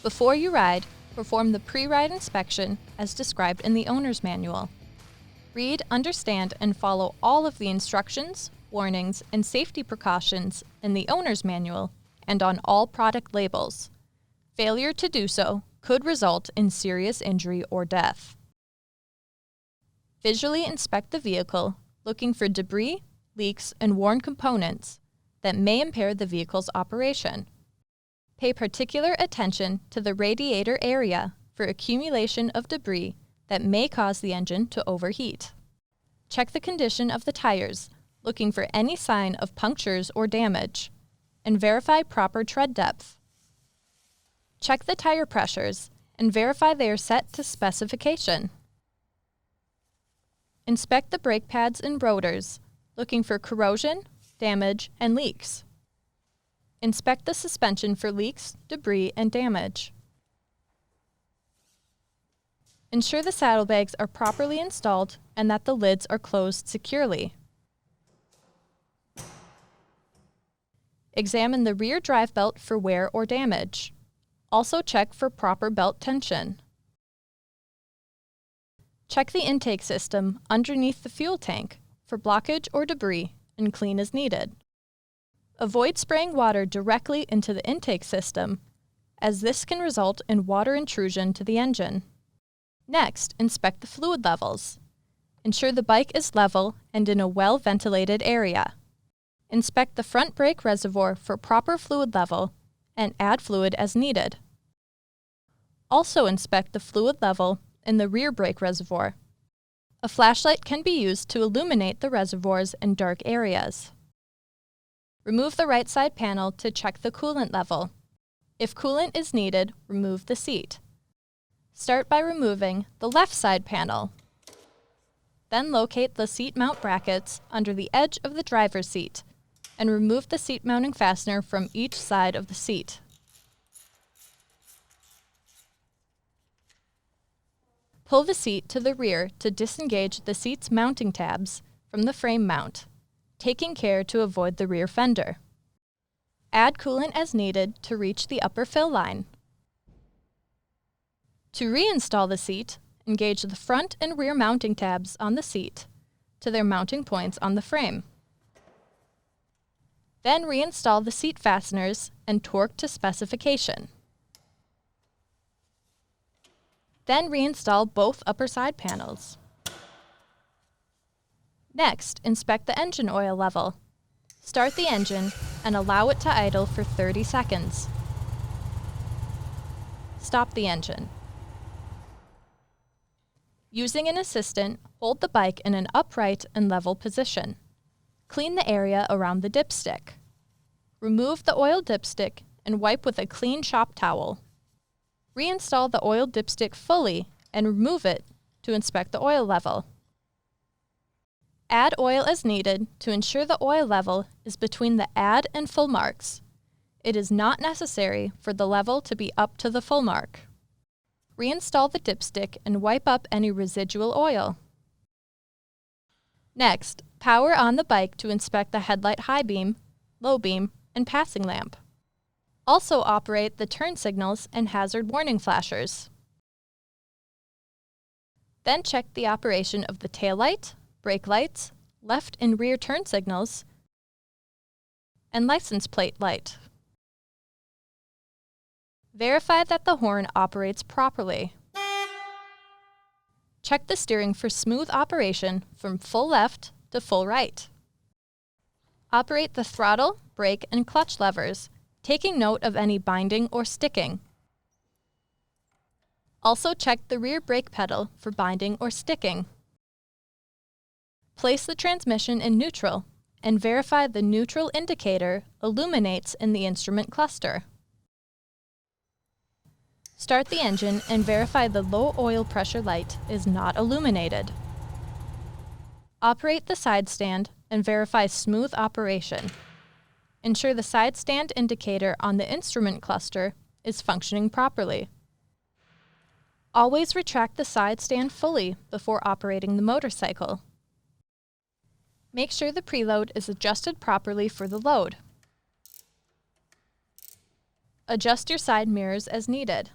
Before you ride, perform the pre-ride inspection as described in the owner's manual. Read, understand, and follow all of the instructions, warnings, and safety precautions in the owner's manual and on all product labels. Failure to do so could result in serious injury or death. Visually inspect the vehicle, looking for debris, leaks, and worn components that may impair the vehicle's operation. Pay particular attention to the radiator area for accumulation of debris that may cause the engine to overheat. Check the condition of the tires, looking for any sign of punctures or damage, and verify proper tread depth. Check the tire pressures and verify they are set to specification. Inspect the brake pads and rotors, looking for corrosion, damage, and leaks. Inspect the suspension for leaks, debris, and damage. Ensure the saddlebags are properly installed and that the lids are closed securely. Examine the rear drive belt for wear or damage. Also check for proper belt tension. Check the intake system underneath the fuel tank for blockage or debris and clean as needed. Avoid spraying water directly into the intake system, as this can result in water intrusion to the engine. Next, inspect the fluid levels. Ensure the bike is level and in a well-ventilated area. Inspect the front brake reservoir for proper fluid level and add fluid as needed. Also inspect the fluid level in the rear brake reservoir. A flashlight can be used to illuminate the reservoirs in dark areas. Remove the right side panel to check the coolant level. If coolant is needed, remove the seat. Start by removing the left side panel. Then locate the seat mount brackets under the edge of the driver's seat and remove the seat mounting fastener from each side of the seat. Pull the seat to the rear to disengage the seat's mounting tabs from the frame mount, taking care to avoid the rear fender. Add coolant as needed to reach the upper fill line. To reinstall the seat, engage the front and rear mounting tabs on the seat to their mounting points on the frame. Then reinstall the seat fasteners and torque to specification. Then reinstall both upper side panels. Next, inspect the engine oil level. Start the engine and allow it to idle for 30 seconds. Stop the engine. Using an assistant, hold the bike in an upright and level position. Clean the area around the dipstick. Remove the oil dipstick and wipe with a clean shop towel. Reinstall the oil dipstick fully and remove it to inspect the oil level. Add oil as needed to ensure the oil level is between the add and full marks. It is not necessary for the level to be up to the full mark. Reinstall the dipstick and wipe up any residual oil. Next, power on the bike to inspect the headlight high beam, low beam, and passing lamp. Also operate the turn signals and hazard warning flashers. Then check the operation of the taillight, brake lights, left and rear turn signals, and license plate light. Verify that the horn operates properly. Check the steering for smooth operation from full left to full right. Operate the throttle, brake, and clutch levers, taking note of any binding or sticking. Also check the rear brake pedal for binding or sticking. Place the transmission in neutral and verify the neutral indicator illuminates in the instrument cluster. Start the engine and verify the low oil pressure light is not illuminated. Operate the side stand and verify smooth operation. Ensure the side stand indicator on the instrument cluster is functioning properly. Always retract the side stand fully before operating the motorcycle. Make sure the preload is adjusted properly for the load. Adjust your side mirrors as needed.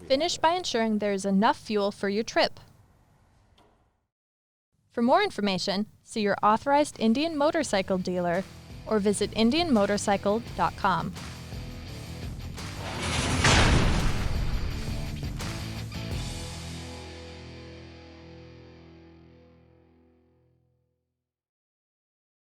Finish by ensuring there is enough fuel for your trip. For more information, see your authorized Indian motorcycle dealer or visit indianmotorcycle.com.